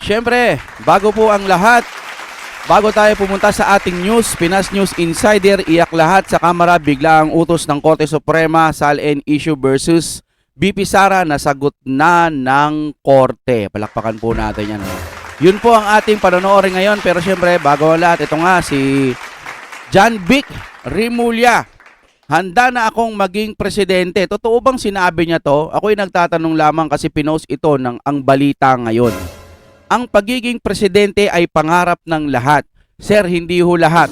Siyempre, bago po ang lahat, bago tayo pumunta sa ating news, Pinas News Insider, iyak lahat sa kamera, bigla ang utos ng Korte Suprema, SALN issue versus BP Sara, nasagot na ng Korte. Palakpakan po natin yan. Yun po ang ating panonoodin ngayon, pero siyempre, bago ang lahat, ito nga si John Vic Rimulya. Handa na akong maging presidente. Totoo bang sinabi niya to? Ako'y nagtatanong lamang kasi pinost ito ng ang balita ngayon. Ang pagiging presidente ay pangarap ng lahat. Sir, hindi ho lahat.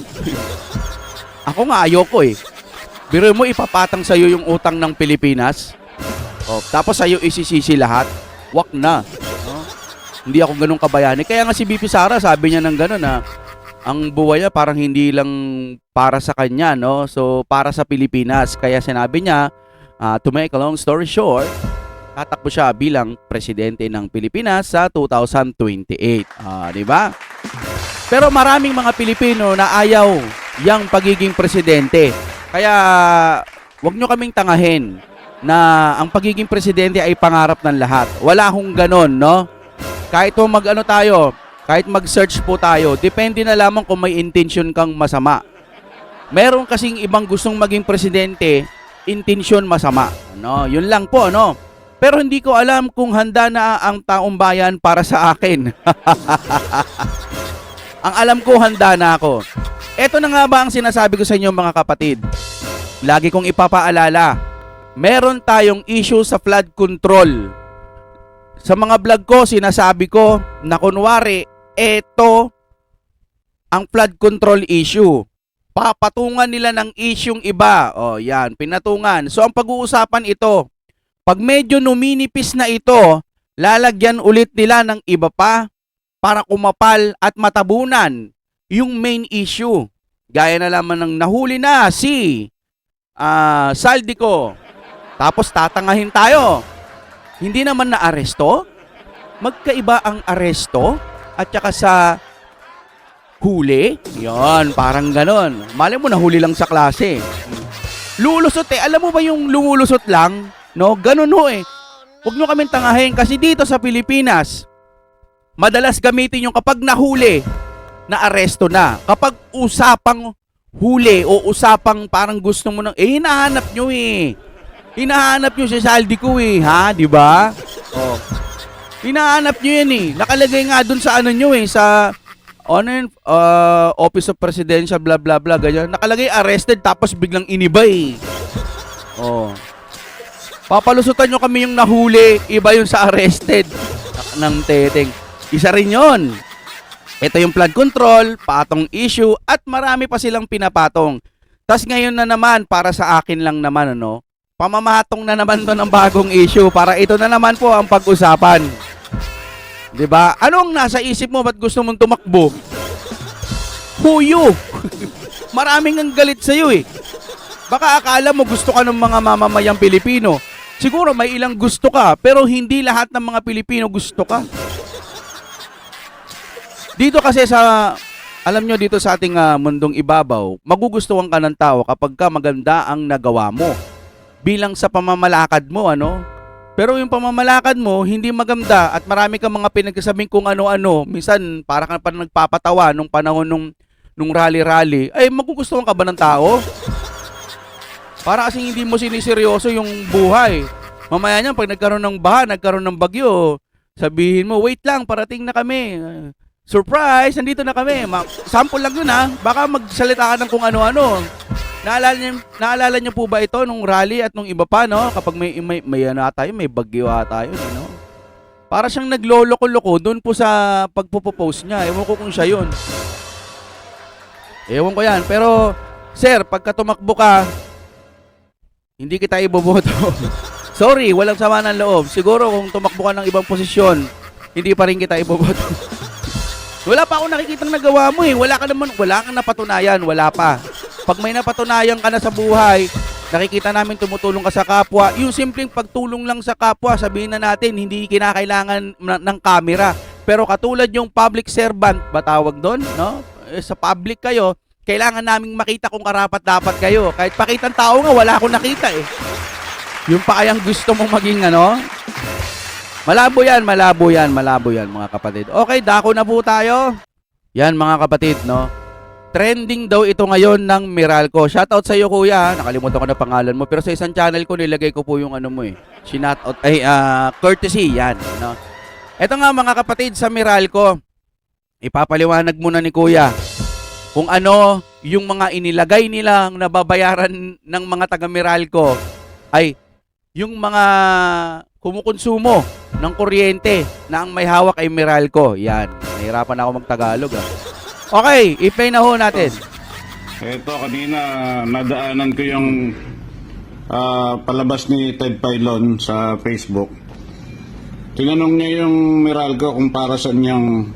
Ako nga ayoko eh. Biro mo ipapatang sa'yo yung utang ng Pilipinas. Tapos sa'yo isisisi lahat. Wak na. Hindi ako ganun kabayani. Kaya nga si BP Sara sabi niya ng ganun na ang buhay niya parang hindi lang para sa kanya, no? So, para sa Pilipinas. Kaya sinabi niya, to make a long story short, tatakbo siya bilang presidente ng Pilipinas sa 2028. Di ba? Pero maraming mga Pilipino na ayaw yang pagiging presidente. Kaya, wag nyo kaming tangahin na ang pagiging presidente ay pangarap ng lahat. Wala akong ganon, no? Kahit mag-ano tayo, kahit mag-search po tayo, depende na lamang kung may intention kang masama. Meron kasing ibang gustong maging presidente, intention masama. No, yun lang po, no? Pero hindi ko alam kung handa na ang taong bayan para sa akin. Ang alam ko, handa na ako. Ito na nga ba ang sinasabi ko sa inyo mga kapatid? Lagi kong ipapaalala, meron tayong issue sa flood control. Sa mga vlog ko, sinasabi ko na kunwari, ito ang flood control issue. Papatungan nila ng isyung iba. Yan, pinatungan. So, ang pag-uusapan ito, pag medyo numinipis na ito, lalagyan ulit nila ng iba pa para kumapal at matabunan yung main issue. Gaya na lamang ng nahuli na si Saldico. Tapos tatangahin tayo. Hindi naman na-aresto? Magkaiba ang aresto at saka sa huli? Yan, parang ganon. Malay mo, nahuli lang sa klase. Lulusot eh. Alam mo ba yung lumulusot lang? No, ganun ho eh. Huwag nyo kaming tangahin kasi dito sa Pilipinas, madalas gamitin yung kapag nahuli, na aresto na. Kapag usapang huli o usapang parang gusto mo nang, hinahanap nyo eh. Hinahanap nyo si Saldico eh, ha? Diba? Hinahanap nyo yan eh. Nakalagay nga dun sa ano nyo eh, sa Office of Presidential, blah blah blah, ganyan. Nakalagay arrested tapos biglang iniba eh. Papalusutan nyo kami yung nahuli, iba yung sa arrested. Ng teteng. Isa rin yun. Ito yung flood control, patong issue, at marami pa silang pinapatong. Tas ngayon na naman, para sa akin lang naman, pamamatong na naman to ng bagong issue para ito na naman po ang pag-usapan. 'Di ba? Anong nasa isip mo, ba't gusto mong tumakbo? Huyo. Maraming ang galit sa iyo eh. Baka akala mo gusto ka ng mga mamamayang Pilipino. Siguro may ilang gusto ka, pero hindi lahat ng mga Pilipino gusto ka. Dito kasi alam nyo, dito sa ating mundong ibabaw, magugustuhan ka ng tao kapag ka maganda ang nagawa mo. Bilang sa pamamalakad mo, Pero yung pamamalakad mo, hindi maganda at marami kang mga pinagsasabing kung ano-ano. Minsan, para ka pa nagpapatawa nung panahon nung rally-rally. Ay, magugustuhan ka ba ng tao? Para kasing hindi mo siniseryoso yung buhay. Mamaya niyan, pag nagkaroon ng baha, nagkaroon ng bagyo, sabihin mo, wait lang, parating na kami. Surprise, nandito na kami. Sample lang yun ha. Baka magsalita ka ng kung ano-ano. Naalala niyo po ba ito nung rally at nung iba pa, no? Kapag may tayo, may bagyo tayo, no? Para siyang nagloloko-loko doon po sa pagpo-post niya. Ewan ko kung siya yun. Ewan ko yan. Pero, sir, pagka tumakbo ka, hindi kita iboboto. Sorry, walang sama ng loob. Siguro kung tumakbo ka ng ibang posisyon, hindi pa rin kita iboboto. Wala pa ako nakikitang nagawa mo eh. Wala kang napatunayan. Wala pa. Pag may napatunayan ka na sa buhay, nakikita namin tumutulong ka sa kapwa, yung simpleng pagtulong lang sa kapwa, sabihin na natin, hindi kinakailangan ng camera. Pero katulad yung public servant, ba tawag doon, no? Sa public kayo, kailangan naming makita kung karapat-dapat kayo. Kahit pakitang tao nga, wala akong nakita eh. Yung pa kayang gusto mong maging Malabo yan mga kapatid. Okay, dako na po tayo. Yan mga kapatid, no? Trending daw ito ngayon ng Meralco. Shoutout sa iyo kuya, nakalimutan ko na pangalan mo. Pero sa isang channel ko, nilagay ko po yung ano mo eh. Shoutout, courtesy, yan. No? Ito nga mga kapatid sa Meralco. Ipapaliwanag muna ni kuya kung ano yung mga inilagay nilang nababayaran ng mga taga Meralco ay yung mga kumukonsumo ng kuryente na ang may hawak ay Meralco. Yan, nahirapan ako mag-Tagalog ah. Okay, i-play na ho natin. Ito, kanina nadaanan ko yung palabas ni Ted Pailon sa Facebook. Tinanong niya yung Meralco kung para saan yung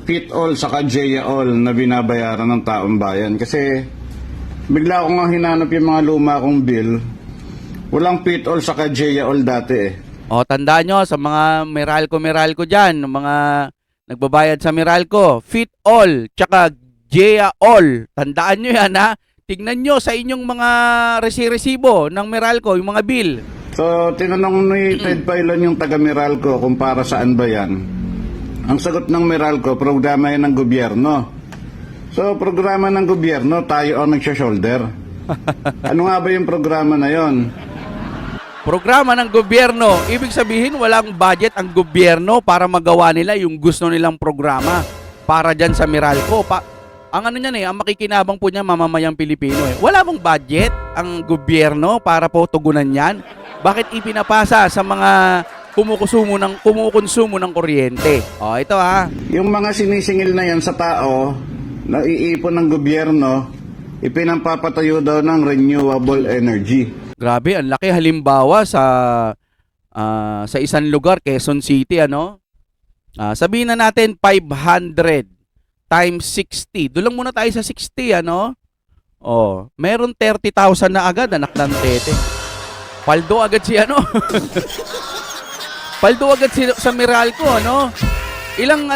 Fit-All saka J-All na binabayaran ng taong bayan. Kasi bigla ko nga hinanap yung mga luma kong bill. Walang Fit-All saka J-All dati eh. O, tandaan nyo sa mga Meralco dyan, mga nagbabayad sa Meralco, Fit-All, tsaka J-All. Tandaan nyo yan ha. Tignan nyo sa inyong mga resibo ng Meralco, yung mga bill. So, tinanong ni Ted Pailon yung taga Meralco kung para saan ba yan. Ang sagot ng Meralco, programa yan ng gobyerno. So, programa ng gobyerno, tayo ang nagsya-shoulder. Ano nga ba yung programa na yon? Programa ng gobyerno. Ibig sabihin, walang budget ang gobyerno para magawa nila yung gusto nilang programa para dyan sa Meralco. Ang ano niyan ang makikinabang po niya mamamayang Pilipino eh. Wala bang budget ang gobyerno para po tugunan yan? Bakit ipinapasa sa mga kumukonsumo ng kuryente? O, ito ha. Yung mga sinisingil na yan sa tao, na iipon ng gobyerno, ipinampapatayo daw ng renewable energy. Grabe, ang laki halimbawa sa isang lugar, Quezon City, ano? Sabihin na natin 500 times 60. Doon lang muna tayo sa 60, ano? Oh, meron 30,000 na agad, anak ng tete. Paldo agad si ano? Paldo agad si sa Meralco, ano? Ilang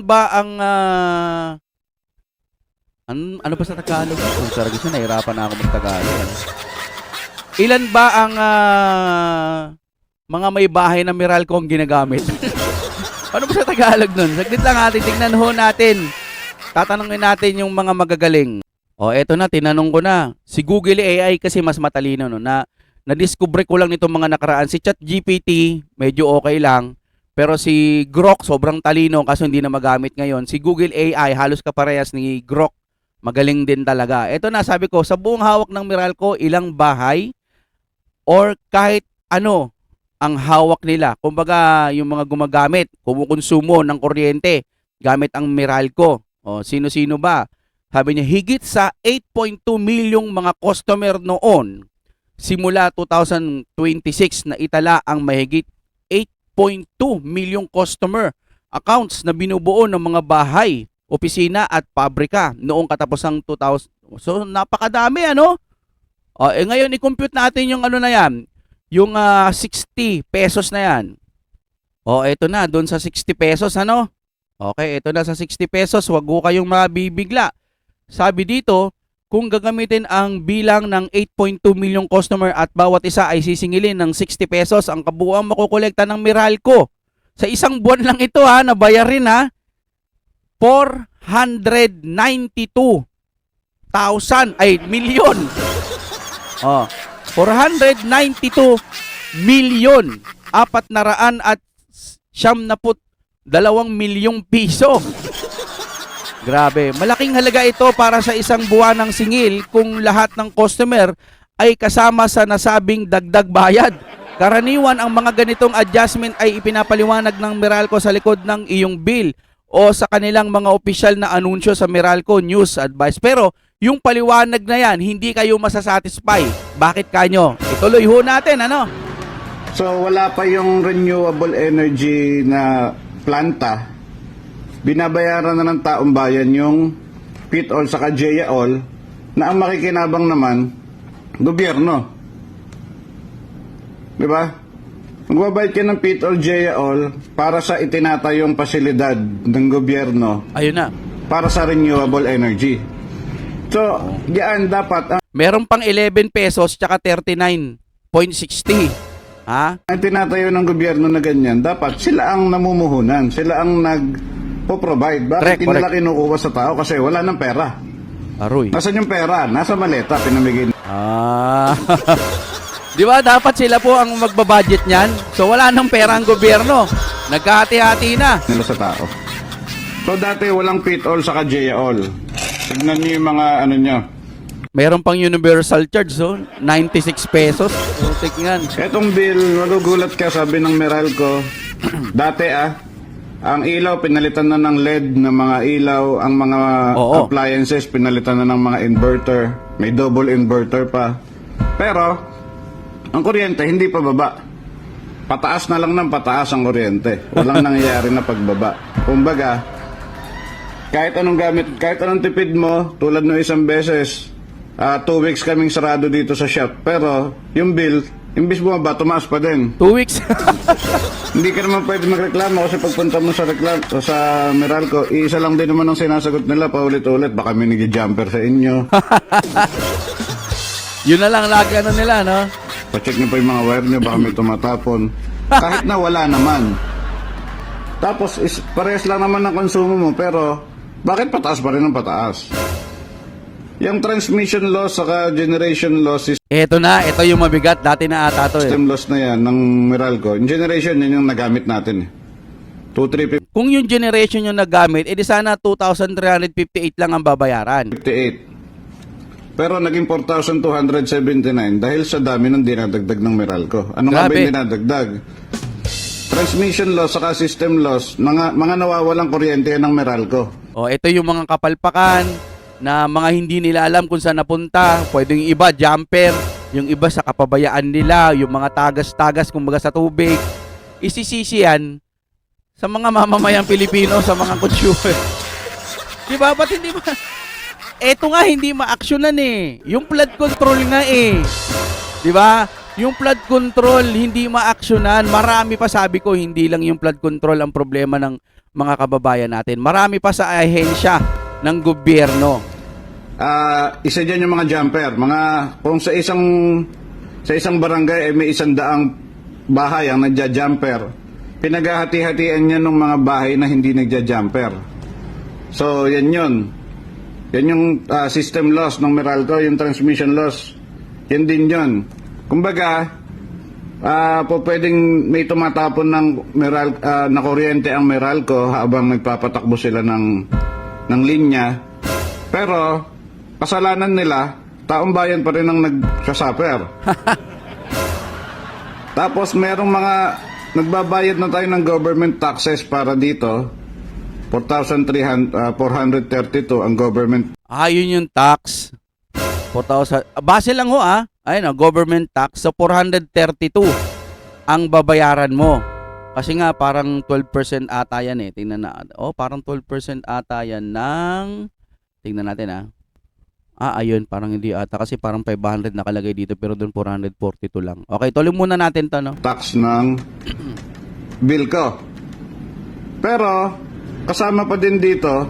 ba ang ano ba sa Tagalog? Oh, saragis na, nahirapan na ako mag-Tagalog. Ano? Ilan ba ang mga may bahay na Meralco ang ginagamit? Ano ba sa Tagalog nun? Saglit lang natin, tingnan ho natin. Tatanungin natin yung mga magagaling. O, eto na, tinanong ko na. Si Google AI kasi mas matalino, no? Na-discover ko lang nitong mga nakaraan. Si ChatGPT, medyo okay lang. Pero si Grok, sobrang talino kasi hindi na magamit ngayon. Si Google AI, halos kaparehas ni Grok. Magaling din talaga. Ito na, sabi ko, sa buong hawak ng Meralco, ilang bahay or kahit ano ang hawak nila. Kumbaga, yung mga gumagamit, kumukonsumo ng kuryente gamit ang Meralco. O, sino-sino ba? Sabi niya, higit sa 8.2 milyong mga customer noon simula 2026 na itala ang mahigit 8.2 milyong customer accounts na binubuo ng mga bahay, opisina at pabrika noong katapusang 2000. So napakadami ano? Ngayon i-compute natin yung ano na yan, yung 60 pesos na yan. Ito na, doon sa 60 pesos ano? Okay, ito na sa 60 pesos, wag ko kayong mabibigla. Sabi dito, kung gagamitin ang bilang ng 8.2 milyong customer at bawat isa ay sisingilin ng 60 pesos, ang kabuuang makukolekta ng Meralco. Sa isang buwan lang ito na bayarin 492,000 milyon. 492 milyon 472 milyong piso. Grabe, malaking halaga ito para sa isang buwan ng singil kung lahat ng customer ay kasama sa nasabing dagdag bayad. Karaniwan ang mga ganitong adjustment ay ipinapaliwanag ng Meralco sa likod ng iyong bill o sa kanilang mga opisyal na anunsyo sa Meralco News Advice. Pero yung paliwanag na yan, hindi kayo masasatisfy. Bakit kanyo? Ituloy ho natin, ano? So wala pa yung renewable energy na planta. Binabayaran na ng taong bayan yung Fit-All saka J-All na ang makikinabang naman, gobyerno. Diba? Magbabayad ka ng Fit-All J-All para sa itinatayong pasilidad ng gobyerno. Ayun na. Para sa renewable energy. So, diyan dapat meron pang 11 pesos tsaka 39.60. Ha? Ang tinatayo ng gobyerno na ganyan, dapat sila ang namumuhunan, sila ang nagpo-provide. Bakit Correct, hindi nila correct. kinukuha sa tao? Kasi wala ng pera. Aroy. Nasaan yung pera? Nasa maleta, pinamigay Ah. Di ba dapat sila po ang magbabudget niyan? So wala nang pera ang gobyerno. Nagkahati-hati na. nila sa tao. So dati walang pit all saka J all. Tignan niyo yung mga ano nyo. Meron pang universal charge, so 96 pesos. Putik yan. Etong bill, magugulat ka, sabi ng Meralco, dati ang ilaw pinalitan na ng LED na mga ilaw, ang mga Oo. appliances pinalitan na ng mga inverter, may double inverter pa. Pero, ang kuryente hindi pa baba. Pataas na lang ng pataas ang kuryente. Walang nangyayari na pagbaba. Kumbaga, kahit anong gamit, kahit anong tipid mo, tulad ng isang beses, 2 weeks kaming sarado dito sa shop. Pero, yung bill, imbis bumaba, tumaas pa din. 2 weeks. Hindi ka naman pwede magreklamo kasi pagpunta mo sa Meralco, isa lang din naman ang sinasagot nila paulit-ulit. Baka may nag-jumper sa inyo. Yun na lang lagi ano nila, no? Pacheck nyo pa yung mga wire nyo, baka may tumatapon. Kahit na wala naman. Tapos, parehas lang naman ang konsumo mo, pero bakit pataas pa rin ang pataas? Yung transmission loss saka generation loss, Ito na, ito yung mabigat. Dati na ata to eh. system loss na yan ng Meralco. Yung generation, yun yung nagamit natin. 2,358. Kung yung generation yung nagamit, edi sana 2,358 lang ang babayaran. Pero naging 4,279 dahil sa dami ng dinadagdag ng Meralco. Ano nga ba Grabe. yung dinadagdag? Transmission loss saka system loss, mga nawawalang kuryente yan ng Meralco. O, ito yung mga kapalpakan na mga hindi nila alam kung saan napunta. Pwede yung iba, jumper. Yung iba sa kapabayaan nila. Yung mga tagas-tagas, kumbaga sa tubig. Isisisi yan sa mga mamamayang Pilipino, sa mga consumer. Di ba? Ba't hindi ba? Eto nga, hindi ma-actionan eh. Yung flood control nga eh. Di ba? Yung flood control, hindi ma-actionan. Marami pa, sabi ko, hindi lang yung flood control ang problema ng mga kababayan natin. Marami pa sa ahensya ng gobyerno. Isa dyan yung mga jumper. Kung sa isang barangay may 100 bahay ang nagja-jumper, pinaghahati-hatian niya ng mga bahay na hindi nagja-jumper. So, yan yun. Yan yung system loss ng Meralco, yung transmission loss. Yan din yun. Kumbaga, pwedeng may tumatapon ng na kuryente ang Meralco habang nagpapatakbo sila ng linya. Pero, kasalanan nila, taong bayan pa rin ang nagsasuffer. Tapos, merong mga nagbabayad na tayo ng government taxes para dito. 4,432 ang government. Yun yung tax. 4,000. Base lang ho Ayun government tax. So 432 ang babayaran mo. Kasi nga parang 12% ata yan eh. Tingnan na. Parang 12% ata yan ng... Tingnan natin ayun. Parang hindi ata. Kasi parang 500 nakalagay dito. Pero doon 442 lang. Okay, tuloy muna natin to, no? Tax ng bill ko. Pero, kasama pa din dito,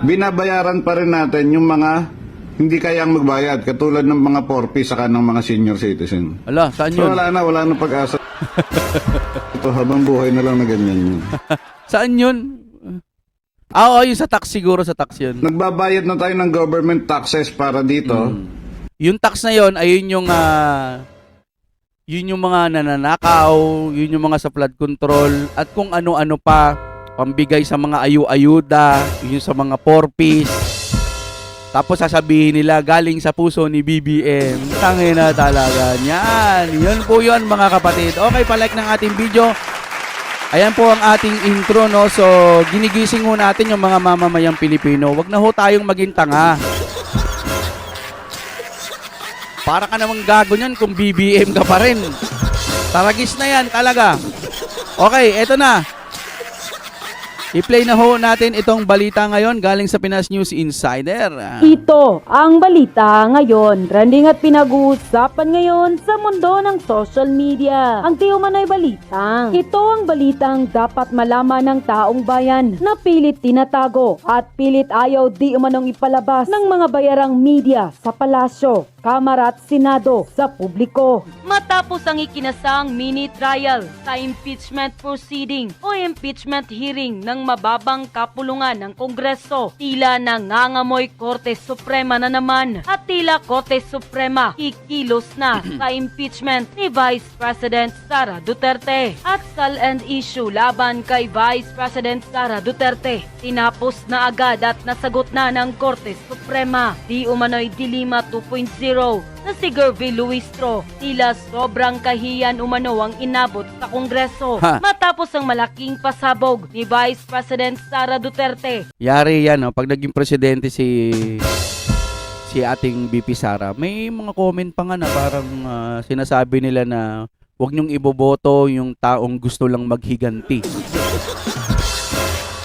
binabayaran pa rin natin yung mga hindi kayang magbayad, katulad ng mga 4P saka ng mga senior citizen. Ala, saan So yun? wala na pag-asa. Ito, habang buhay na lang na ganyan yun. Saan yun? Yung sa tax siguro, sa tax yun. Nagbabayad na tayo ng government taxes para dito. Yung tax na yun, ayun yung mga nananakaw, yun yung mga sa flood control, at kung ano-ano pa, pambigay sa mga ayuda, yun sa mga 4Ps. Tapos sasabihin nila, galing sa puso ni BBM. Tangina talaga. Yan. Yun po yun, mga kapatid. Okay, palike ng ating video. Ayan po ang ating intro, no? So, ginigising ho natin yung mga mamamayang Pilipino. Wag na ho tayong maging tanga. Para ka namang gago niyan kung BBM ka pa rin. Taragis na yan, talaga. Okay, eto na. I-play na ho natin itong balita ngayon galing sa Pinas News Insider. Ito ang balita ngayon. Trending at pinag-uusapan ngayon sa mundo ng social media. Ang di umano'y balitang. Ito ang balitang dapat malaman ng taong bayan na pilit tinatago at pilit ayaw di umanong ipalabas ng mga bayarang media sa palasyo. Kamara at Senado sa publiko. Matapos ang ikinasang mini trial sa impeachment proceeding o impeachment hearing ng mababang kapulungan ng Kongreso, tila nangangamoy Korte Suprema na naman at tila Korte Suprema kikilos na sa impeachment ni Vice President Sara Duterte at sal and issue laban kay Vice President Sara Duterte. Tinapos na agad at nasagot na ng Korte Suprema. Di umano'y Dilima 2.0 na si Gervy Luistro. Tila sobrang kahiyan umano ang inabot sa Kongreso matapos ang malaking pasabog ni Vice President Sara Duterte. Yari yan, no? Pag naging presidente si ating BP Sara, may mga comment pa nga na parang sinasabi nila na huwag niyong iboboto yung taong gusto lang maghiganti.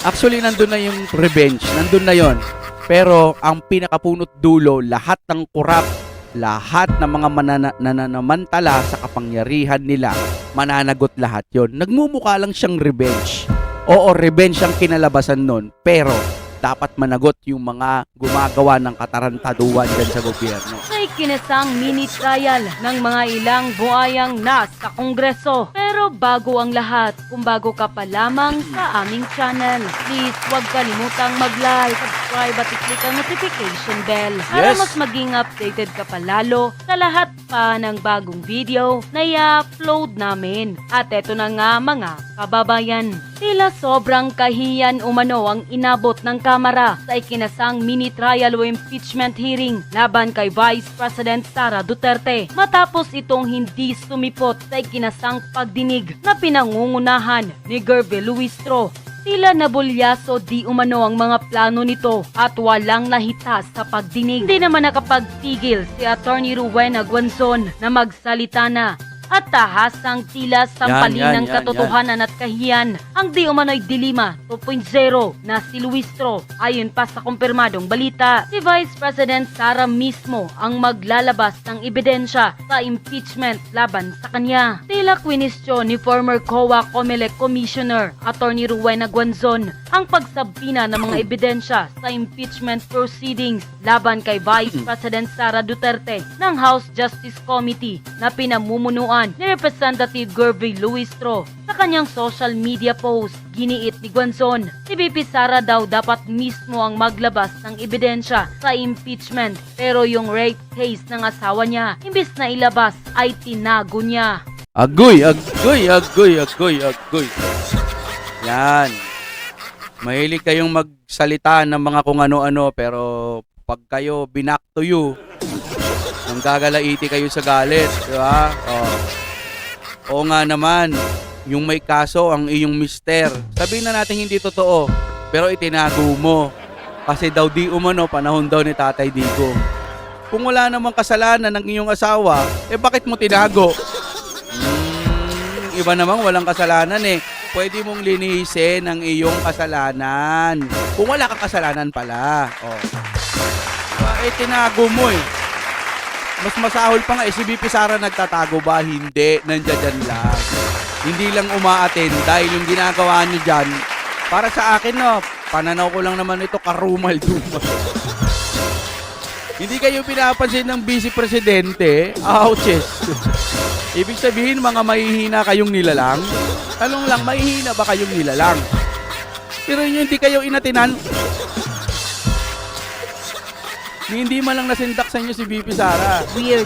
Actually, nandun na yung revenge. Nandun na yon. Pero ang pinakapunot dulo, lahat ng korap, lahat ng mga nananamantala sa kapangyarihan nila, mananagot lahat yon. Nagmumukha lang siyang revenge. Oo, revenge ang kinalabasan nun. Pero dapat managot yung mga gumagawa ng katarantaduan dyan sa gobyerno. May kinasang mini trial ng mga ilang buhayang nasa Kongreso. Pero bago ang lahat, kung bago ka pa lamang sa aming channel, please huwag kalimutang mag-like, subscribe at i-click ang notification bell para Yes. mas maging updated ka pa lalo sa lahat pa ng bagong video na i-upload namin. At eto na nga mga kababayan, tila sobrang kahiyan umano ang inabot ng Kamara sa ikinasang mini trial o impeachment hearing laban kay Vice President Sara Duterte matapos itong hindi sumipot sa ikinasang pagdinig na pinangungunahan ni Gervy Luistro. Tila nabulyaso di umano ang mga plano nito at walang nahita sa pagdinig. Hindi naman nakapagtigil si Attorney Rowena Guanzon na magsalita na at tahasang tila sampalin ng katotohanan at kahiyan ang di umano'y Dilima 2.0 na si Luistro. Ayon pa sa kumpirmadong balita, si Vice President Sara mismo ang maglalabas ng ebidensya sa impeachment laban sa kanya. Tila kwinestyon ni former COA COMELEC Commissioner Attorney Rowena Guanzon ang pagsabina ng mga ebidensya sa impeachment proceedings laban kay Vice President Sara Duterte ng House Justice Committee na pinamumunuan ni Representative Gervy Luistro. Sa kanyang social media post, giniit ni Guanzon, si BP Sara daw dapat mismo ang maglabas ng ebidensya sa impeachment pero yung rape case ng asawa niya, imbis na ilabas ay tinago niya. Agoy, agoy, agoy, agoy, agoy. Yan. Mahilig kayong magsalita ng mga kung ano-ano pero pag kayo binak to you, nang gagalaiti kayo sa galit, di ba? Oo nga naman, yung may kaso ang iyong mister. Sabihin na natin hindi totoo, pero itinago mo. Kasi daw di umano, panahon daw ni Tatay Digo. Kung wala namang kasalanan ng iyong asawa, bakit mo tinago? Iba namang walang kasalanan eh. Pwede mong linisin ang iyong kasalanan. Kung wala kang kasalanan pala. Tinago mo eh. Mas masahol pa nga si BP Sara nagtatago ba? Hindi, nandiyan lang. Hindi lang umaattend dahil yung ginagawa niyo dyan, para sa akin no, pananaw ko lang naman ito karumal-dumal. Hindi kayo pinapansin ng Vice Presidente, ouches. Ibig sabihin mga mahihina kayong nilalang? Tanong lang, mahihina ba kayong nilalang? Pero yun, hindi kayo inatinan. Hindi man lang nasindak sa inyo si BP Sara. Weird,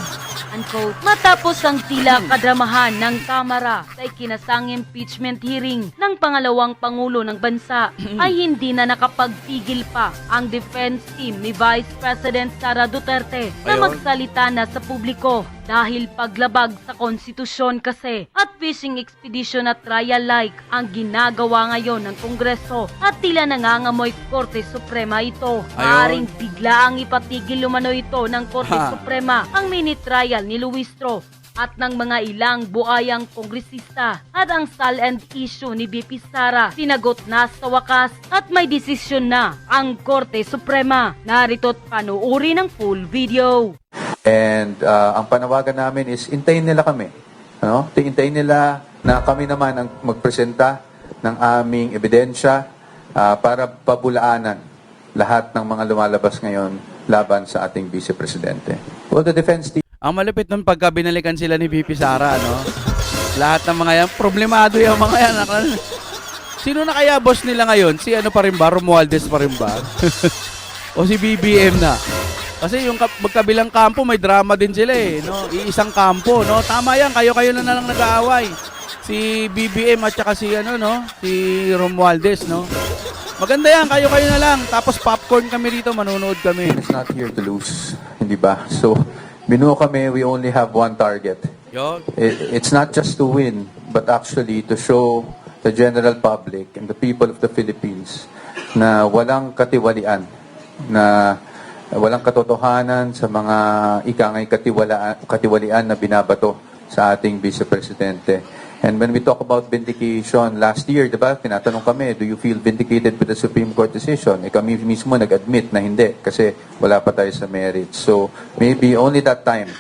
unquote. Matapos ang tila kadramahan ng Kamara sa ikinasang impeachment hearing ng pangalawang Pangulo ng Bansa, ay hindi na nakapagpigil pa ang defense team ni Vice President Sara Duterte na Ayun. magsalita na sa publiko dahil paglabag sa konstitusyon kasi at fishing expedition at trial-like ang ginagawa ngayon ng Kongreso at tila nangangamoy Korte Suprema ito. Ayun. Maaring biglaang ipatigil lumano ito ng Korte Ha. Suprema ang mini trial ni Luistro at ng mga ilang buayang kongresista at ang sal and issue ni BP Sara sinagot na sa wakas at may desisyon na ang Korte Suprema. Narito't panuuri ng full video. And ang panawagan namin is intayin nila kami. Ano? Hintayin nila na kami naman ang magpresenta ng aming ebidensya para pabulaanan lahat ng mga lumalabas ngayon laban sa ating Vice Presidente. Well, the defense team Ang malupit nun pagka binalikan sila ni VP Sara, no? Lahat ng mga yan, problemado yung mga yan. Sino na kaya boss nila ngayon? Si ano pa rin ba? Romualdez pa rin ba? O si BBM na? Kasi yung magkabilang kampo, may drama din sila eh, no? Iisang kampo, no? Tama yan, kayo-kayo na lang nag-aaway. Si BBM at saka si ano, no? Si Romualdez, no? Maganda yan, kayo-kayo na lang. Tapos popcorn kami rito, manonood kami. is not here to lose, hindi ba? So, binuo kami, we only have one target. Yun. It's not just to win, but actually to show the general public and the people of the Philippines na walang katiwalian, na walang katotohanan sa mga ikangay katiwalian na binabato sa ating Vice Presidente. And when we talk about vindication, last year, di ba, tinatanong kami, do you feel vindicated with the Supreme Court decision? Kami mismo nag-admit na hindi kasi wala pa tayo sa merits. So maybe only that time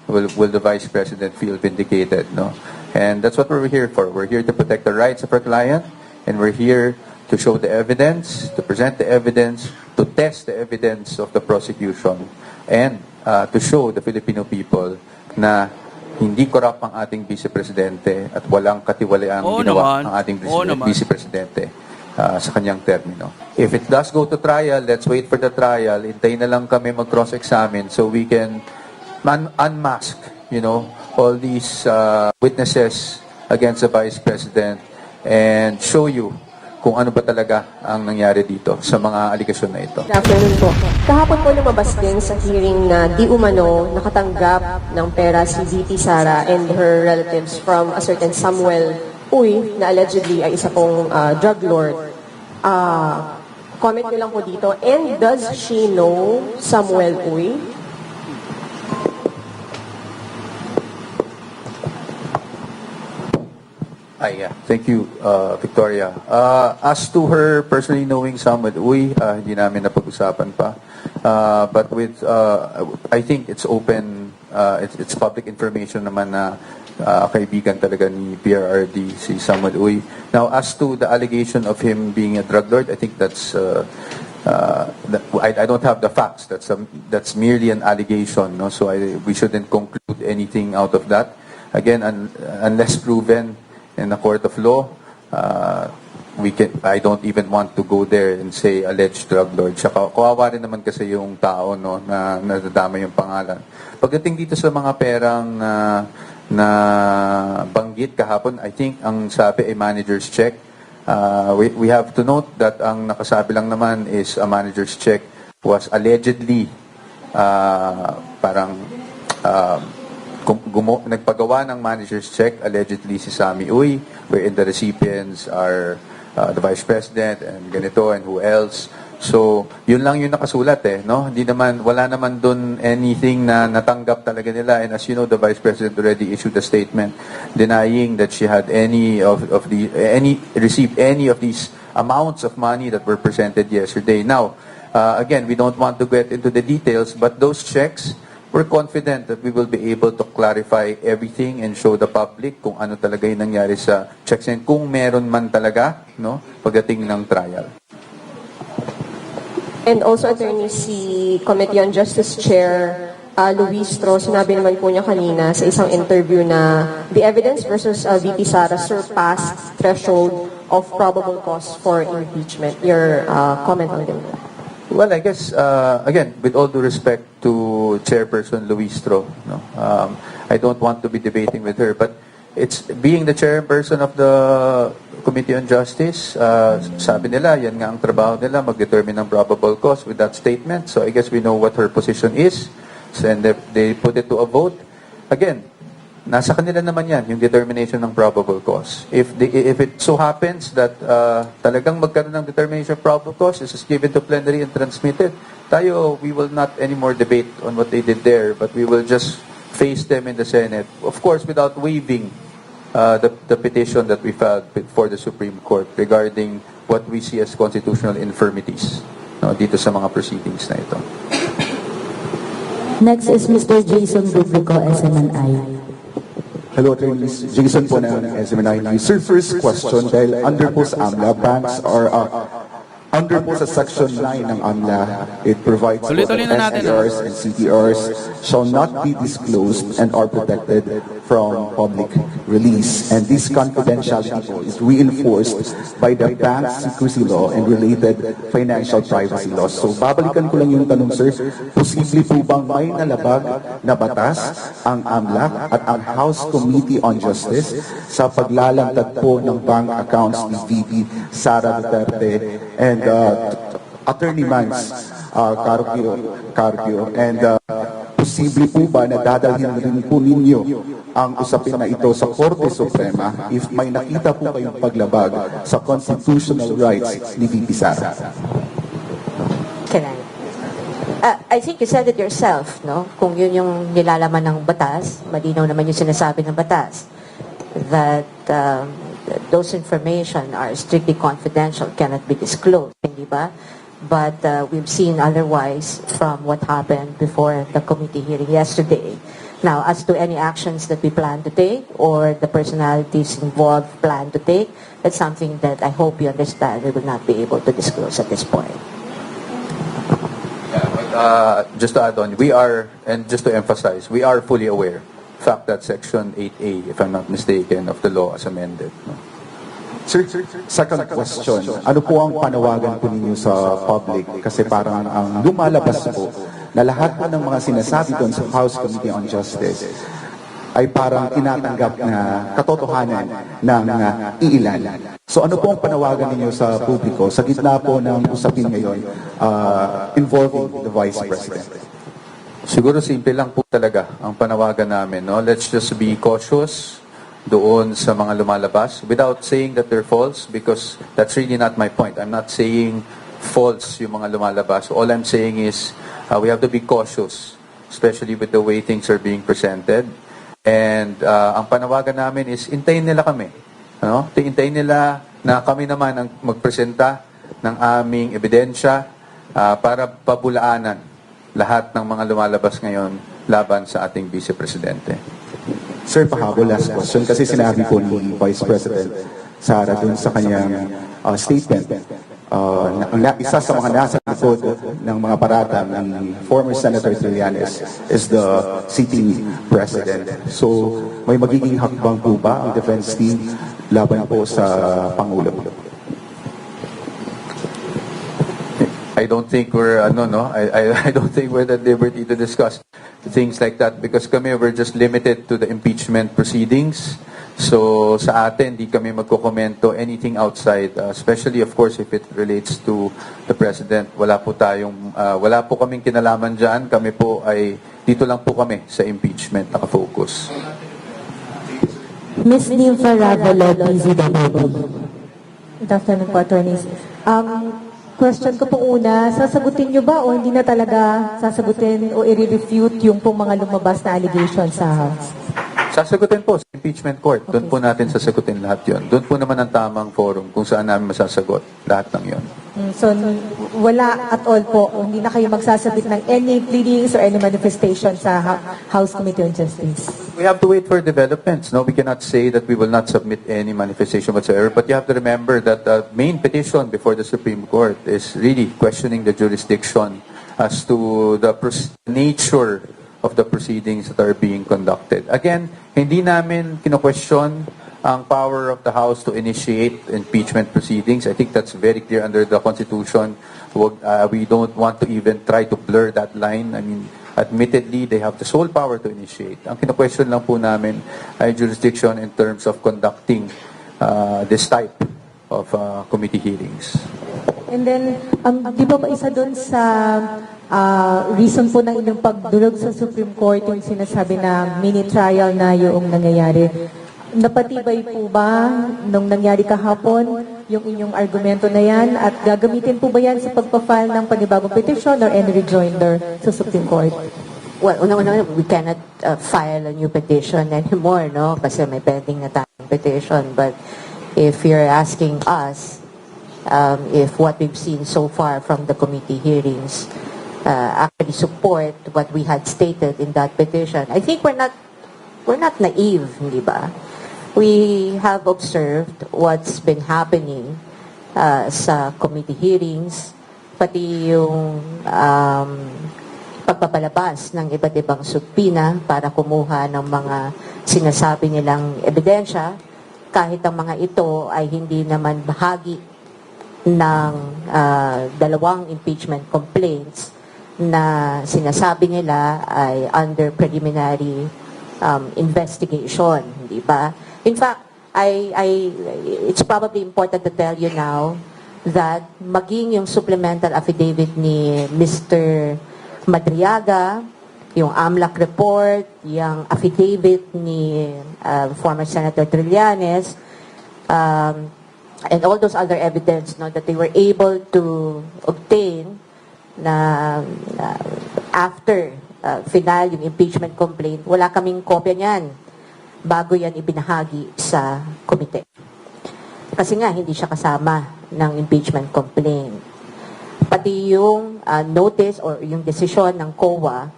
will the Vice President feel vindicated, no? And that's what we're here for. We're here to protect the rights of our client, and we're here to show the evidence, to present the evidence, to test the evidence of the prosecution, and to show the Filipino people na hindi corrupt ang ating Vice Presidente at walang katiwaliang Oo ginawa naman. ang ating Oo naman. Vice Presidente sa kanyang termino. If it does go to trial, let's wait for the trial. Hintayin na lang kami mag-cross-examine so we can unmask, all these witnesses against the Vice President and show you kung ano ba talaga ang nangyari dito sa mga aligasyon na ito. Good afternoon po. Kahapon po lumabas din sa hearing na di umano nakatanggap ng pera si VP Sara and her relatives from a certain Samuel Uy na allegedly ay isa pong drug lord. Comment nyo lang po dito. And does she know Samuel Uy? Yeah. Thank you, Victoria. As to her personally knowing Samuel Uy, hindi namin napag-usapan pa. But I think it's open, it's public information naman na kaibigan talaga ni PRRD, si Samuel Uy. Now, as to the allegation of him being a drug lord, I think that's, I don't have the facts. That's merely an allegation, no? So we shouldn't conclude anything out of that. Again, unless proven in the court of law, I don't even want to go there and say alleged drug lord. Saka kawawa rin naman kasi yung tao, no, na nadadama yung pangalan. Pagdating dito sa mga perang na banggit kahapon, I think ang sabi ay manager's check. We have to note that ang nakasabi lang naman is a manager's check was allegedly nagpagawa ng manager's check, allegedly si Sammy Uy, wherein the recipients are the Vice President and ganito and who else. So, yun lang yung nakasulat no? Wala naman dun anything na natanggap talaga nila. And as you know, the Vice President already issued a statement denying that she had received any of these amounts of money that were presented yesterday. Now, again, we don't want to get into the details, but those checks, we're confident that we will be able to clarify everything and show the public kung ano talaga yung nangyari sa checks and kung meron man talaga, no, pagdating ng trial. And also, attorney, si Committee on Justice Chair Luis Tro, sinabi naman po niya kanina sa isang interview na the evidence versus VP Sara surpassed threshold of probable cause for impeachment. Your comment on them? Well, I guess, again, with all due respect to Chairperson Luis Tro, no, I don't want to be debating with her, but it's being the chairperson of the Committee on Justice, sabi nila, yan nga ang trabaho nila, mag-determine ng probable cause with that statement. So I guess we know what her position is. So, and they put it to a vote. Again, nasa kanila naman yan, yung determination ng probable cause. If it so happens that talagang magkaroon ng determination of probable cause, this is given to plenary and transmitted, we will not anymore debate on what they did there, but we will just face them in the Senate. Of course, without waiving the petition that we filed before the Supreme Court regarding what we see as constitutional infirmities, no, dito sa mga proceedings na ito. Next is Mr. Jason Rubrico, SMNI. Hello, attorneys. Jason po ng SMNI News. Sir, first question, dahil under po sa AMLA, banks are Under po sa Section 9 ng AMLA, it provides for Tuloy-tuloy na natin, STRs and CTRs shall not be disclosed and are protected from public release. And this confidentiality po is reinforced by the bank secrecy law and related financial privacy laws. So babalikan ko lang yung tanong, sir, posible po bang may nalabag na batas ang AMLA at ang House Committee on Justice sa paglalantad po ng bank accounts ni VP Sara Duterte and Attorney Mans Carpio, and posible po ba na dadalhin rin po ninyo ang usapin na ito sa Korte Suprema if may nakita po kayong paglabag sa constitutional rights ni VP Sara? Can I think you said it yourself, no? Kung yun yung nilalaman ng batas, malinaw naman yung sinasabi ng batas, that those information are strictly confidential, cannot be disclosed, hindi ba? But we've seen otherwise from what happened before the committee hearing yesterday. Now, as to any actions that we plan to take or the personalities involved plan to take, that's something that I hope you understand we will not be able to disclose at this point. Just to add on, we are, and just to emphasize, we are fully aware, in fact, that Section 8A, if I'm not mistaken, of the law as amended. No? Sir, second question, ano po ang panawagan po ninyo sa public? Kasi parang ang lumalabas po na lahat po ng mga sinasabi doon sa House Committee on Justice ay parang tinatanggap na katotohanan ng iilan. So ano po ang panawagan ninyo sa publiko sa gitna po ng usapin ngayon involving the Vice President? Siguro simple lang po talaga ang panawagan namin. No? Let's just be cautious doon sa mga lumalabas without saying that they're false, because that's really not my point. I'm not saying false yung mga lumalabas. All I'm saying is we have to be cautious, especially with the way things are being presented. And ang panawagan namin is intayin nila kami. Ano? Intayin nila na kami naman ang magpresenta ng aming ebidensya para pabulaanan lahat ng mga lumalabas ngayon laban sa ating Vice Presidente. Sir, pahabol, last question. Kasi sinabi po ni Vice President Sara dun sa kanyang statement, isa sa mga nasa likod ng mga parata ng former Senator Trillanes is the sitting President. So, may magiging hakbang po ba ang defense team laban po sa Pangulo? I don't think we're I don't think we're at liberty to discuss things like that because kami we're just limited to the impeachment proceedings. So sa atin di kami magko-komento anything outside, especially of course if it relates to the president. Wala po kaming kinalaman diyan. Kami po ay dito lang po kami sa impeachment nakafocus. Ms. Nympha Ravelo, PZWB. Good afternoon po, attorneys. Question ko po una, sasagutin nyo ba o hindi na talaga sasagutin o i-refute yung pong mga lumabas na allegations sa House? Sasagutin po sa impeachment court. Doon po natin sasagutin lahat yon. Doon po naman ang tamang forum kung saan namin masasagot lahat ng yon. So, wala at all po, hindi na kayo magsasabit ng any pleadings or any manifestation sa House Committee on Justice? We have to wait for developments. No, we cannot say that we will not submit any manifestation whatsoever. But you have to remember that the main petition before the Supreme Court is really questioning the jurisdiction as to the nature of the proceedings that are being conducted. Again, hindi namin kino-question ang power of the House to initiate impeachment proceedings. I think that's very clear under the Constitution. We don't want to even try to blur that line. I mean, admittedly, they have the sole power to initiate. Ang kino-question lang po namin ay jurisdiction in terms of conducting this type of committee hearings. And then, di ba isa doon sa reason po ng inyong pagdulog sa Supreme Court yung sinasabi na mini trial na yung nangyayari? Napatibay po ba nung nangyari kahapon yung inyong argumento na yan at gagamitin po ba yan sa pagpa-file ng panibagong petition or any rejoinder sa Supreme Court? Well, una-una, we cannot file a new petition anymore, no? Kasi may pending na tayong petition. But if you're asking us if what we've seen so far from the committee hearings actually support what we had stated in that petition, I think we're not naive, hindi ba? We have observed what's been happening sa committee hearings, pati yung pagpapalabas ng iba't ibang subpina para kumuha ng mga sinasabi nilang ebidensya, kahit ang mga ito ay hindi naman bahagi ng dalawang impeachment complaints na sinasabi nila ay under preliminary investigation, di ba? In fact, it's probably important to tell you now that maging yung supplemental affidavit ni Mr. Madriaga, yung AMLAC report, yung affidavit ni former Senator Trillanes, and all those other evidence no, that they were able to obtain na after final yung impeachment complaint, wala kaming kopya niyan bago yan ibinahagi sa komite. Kasi nga, hindi siya kasama ng impeachment complaint. Pati yung notice or yung desisyon ng COA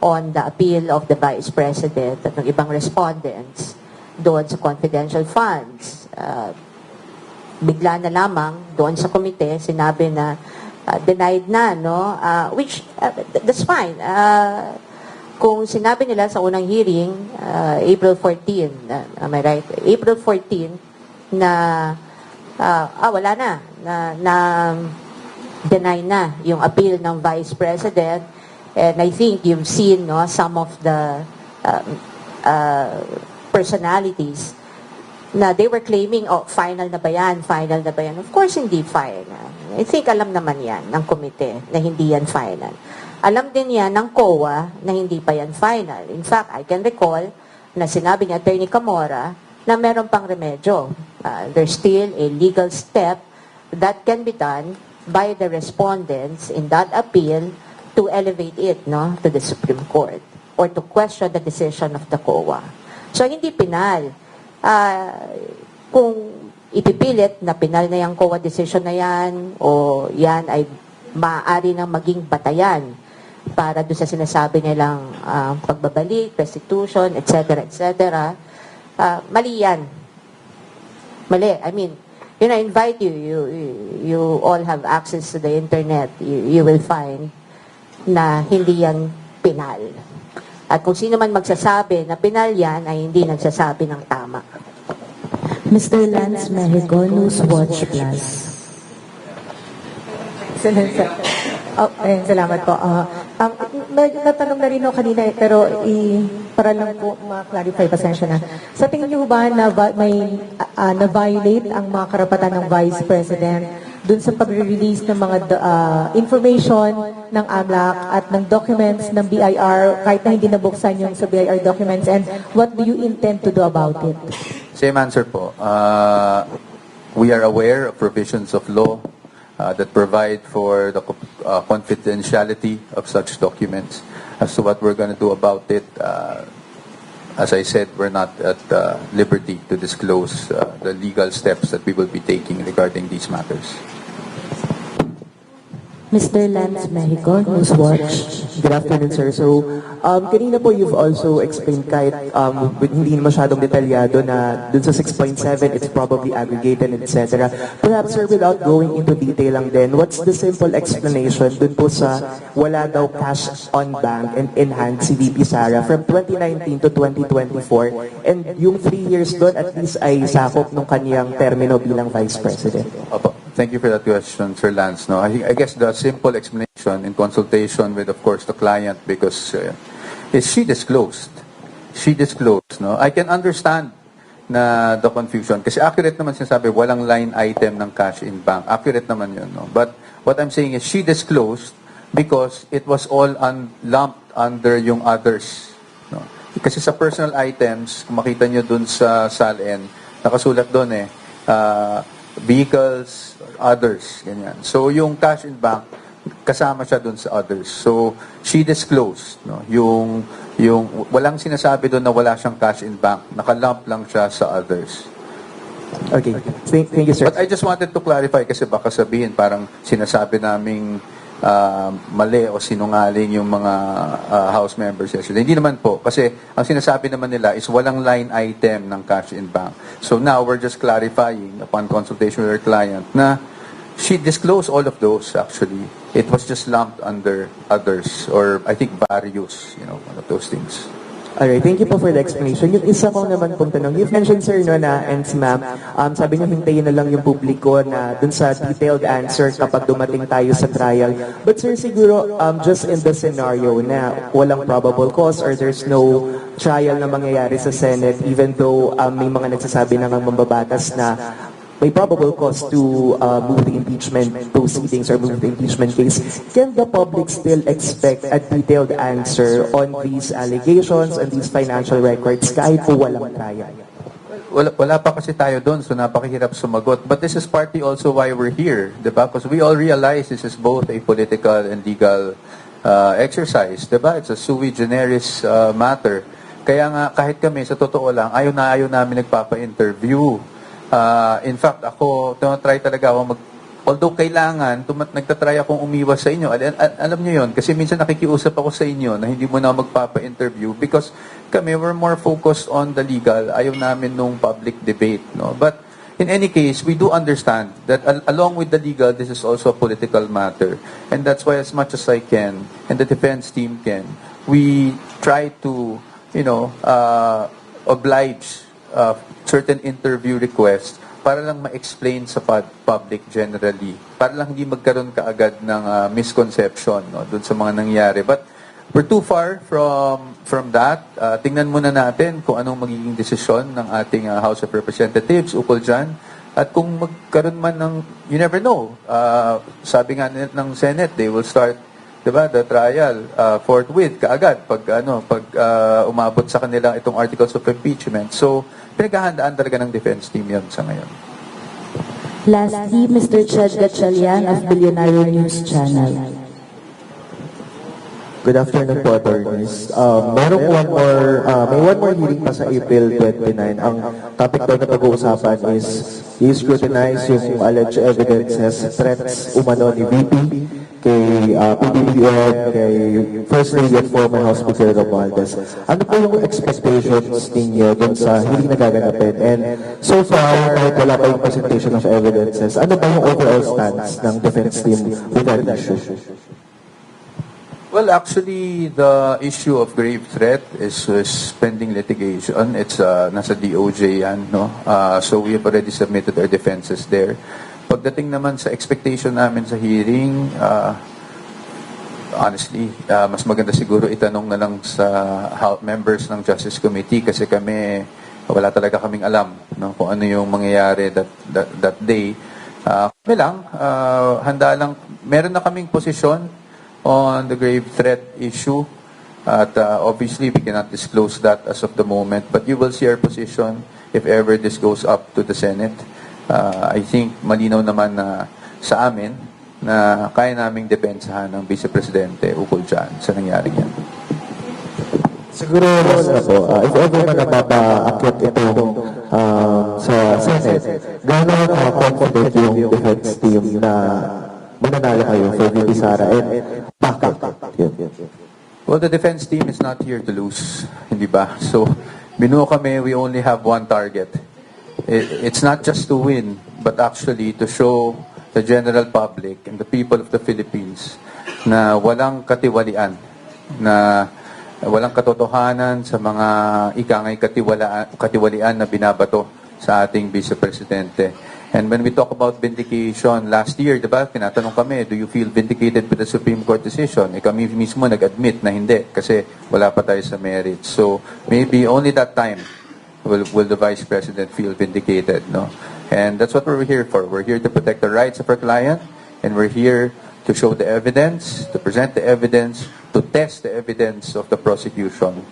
on the appeal of the Vice President at ng ibang respondents doon sa confidential funds. Bigla na lamang doon sa komite, sinabi na denied na, no? Which, that's fine. Kung sinabi nila sa unang hearing, April 14, am I right? April 14, na wala na deny na yung appeal ng Vice President. And I think you've seen no, some of the personalities na they were claiming, oh, final na ba yan? Final na ba yan? Of course, hindi final. I think alam naman yan ng komite na hindi yan final. Alam din yan ng COA na hindi pa yan final. In fact, I can recall na sinabi ni Attorney Camora na meron pang remedyo. There's still a legal step that can be done by the respondents in that appeal to elevate it no, to the Supreme Court or to question the decision of the COA. So, hindi pinal. Kung ipipilit na pinal na yung COA decision na yan o yan ay maaari nang maging batayan para doon sa sinasabi nilang pagbabalik, restitution, etc., etc., mali yan. Mali. I mean, I invite you all have access to the internet. You will find na hindi yan pinal. At kung sino man magsasabi na pinal yan, ay hindi nagsasabi ng tama. Mr. Lance Mexico, Newswatch Plus. Salamat po. Natanong na rin ako kanina, pero para lang po ma-clarify, pasensya na. Sa tingin niyo ba na may na-violate ang mga karapatan ng Vice President dun sa pag-release ng mga information ng AMLAC at ng documents ng BIR kahit na hindi nabuksan yung sa BIR documents, and what do you intend to do about it? Same answer po. We are aware of provisions of law that provide for the confidentiality of such documents. As to what we're going to do about it, as I said, we're not at liberty to disclose the legal steps that we will be taking regarding these matters. Mr. Lance Mexico, Newswatch. Good afternoon, sir. So, kanina po you've also explained kahit hindi masyadong detalyado na dun sa 6.7, it's probably aggregated, etc. Perhaps, sir, without going into detail lang din, what's the simple explanation dun po sa wala daw cash on bank and in hand si VP Sara from 2019 to 2024, and yung 3 years dun at least ay sakop nung kaniyang termino bilang Vice President? Opo. Thank you for that question, Sir Lance. No, I guess the simple explanation in consultation with, of course, the client, because is she disclosed. She disclosed. No, I can understand na the confusion kasi accurate naman sinasabi, walang line item ng cash in bank. Accurate naman yun. No? But what I'm saying is she disclosed because it was all lumped under yung others. No? Kasi sa personal items, kung makita nyo dun sa SALN, nakasulat dun vehicles, others, ganyan. So, yung cash in bank, kasama siya dun sa others. So, she disclosed, no? Yung walang sinasabi dun na wala siyang cash in bank. Nakalump lang siya sa others. Okay. Thank you, sir. But I just wanted to clarify kasi baka sabihin parang sinasabi naming mali o sinungaling yung mga House members yesterday. Hindi naman po. Kasi ang sinasabi naman nila is walang line item ng cash in bank. So now we're just clarifying upon consultation with our client na she disclosed all of those, actually. It was just lumped under others, or I think various, one of those things. Alright, thank you po for the explanation. Yung isa ko naman pong tanong, you've mentioned, sir, no, na, and si ma'am, sabi niyo hintayin na lang yung publiko na dun sa detailed answer kapag dumating tayo sa trial. But sir, siguro, just in the scenario na walang probable cause or there's no trial na mangyayari sa Senate, even though may mga nagsasabi na ng mambabatas na may probable cause to move the impeachment proceedings or move the impeachment case, can the public still expect a detailed answer on these allegations and these financial records kahit po walang trial? Wala pa kasi tayo doon, so napakahirap sumagot. But this is partly also why we're here, diba? Because we all realize this is both a political and legal exercise, diba? It's a sui generis matter. Kaya nga, kahit kami, sa totoo lang, ayaw namin nagpapa-interview. In fact, ako, try talaga ako although kailangan, nagtatry akong umiwas sa inyo. Alam niyo yon, kasi minsan nakikiusap ako sa inyo na hindi mo na magpapa-interview because kami, we're more focused on the legal. Ayaw namin nung public debate. No? But in any case, we do understand that along with the legal, this is also a political matter. And that's why as much as I can, and the defense team can, we try to, oblige certain interview requests para lang ma-explain sa public generally. Para lang hindi magkaroon kaagad ng misconception dun sa mga nangyari. But we're too far from that. Tingnan muna natin kung anong magiging desisyon ng ating House of Representatives ukol dyan. At kung magkaroon man ng, you never know. Sabi nga ng Senate, they will start, diba, the trial forthwith kaagad pag umabot sa kanila itong articles of impeachment. So pinaghahandaan talaga ng defense team yan sa ngayon. Lastly, Mr. Chad Gatchalian of Billionaire News Channel. Good afternoon po, attorneys. May one more hearing pa sa April 29. Ang topic daw na pag-uusapan is i-scrutinize yung alleged evidences, threats umano ni VP, kay PBBM, kay First Lady at former House Speaker Romualdez. Ano po yung expectations ninyo dun sa hindi nagaganapin? And so far, kahit wala pa yung presentation of evidences, ano ba yung overall stance ng defense team with that issue? Well, actually, the issue of grave threat is pending litigation. It's nasa DOJ yan, no? So we have already submitted our defenses there. Pagdating naman sa expectation namin sa hearing, honestly, mas maganda siguro itanong na lang sa members ng Justice Committee kasi kami, wala talaga kaming alam, no, kung ano yung mangyayari that day. Kami lang, handa lang, meron na kaming posisyon on the grave threat issue. At obviously, we cannot disclose that as of the moment. But you will see our position if ever this goes up to the Senate. I think malinaw naman na sa amin na kaya naming depensahan ng Vice Presidente ukol dyan sa nangyari yan. Siguro, if ever man napapa-akit itong sa Senate, gano'n confident yung defense team na mananalo kayo for VP Sara and bakit? Well, the defense team is not here to lose, hindi ba? So, binuo kami, we only have one target. It's not just to win, but actually to show the general public and the people of the Philippines na walang katiwalian, na walang katotohanan sa mga ikangay katiwalian na binabato sa ating Vice Presidente. And when we talk about vindication, last year, diba, tinatanong kami, do you feel vindicated with the Supreme Court decision? Kami mismo nag-admit na hindi kasi wala pa tayo sa merits. So maybe only that time will the Vice President feel vindicated, no? And that's what we're here for. We're here to protect the rights of our client, and we're here to show the evidence, to present the evidence, to test the evidence of the prosecution.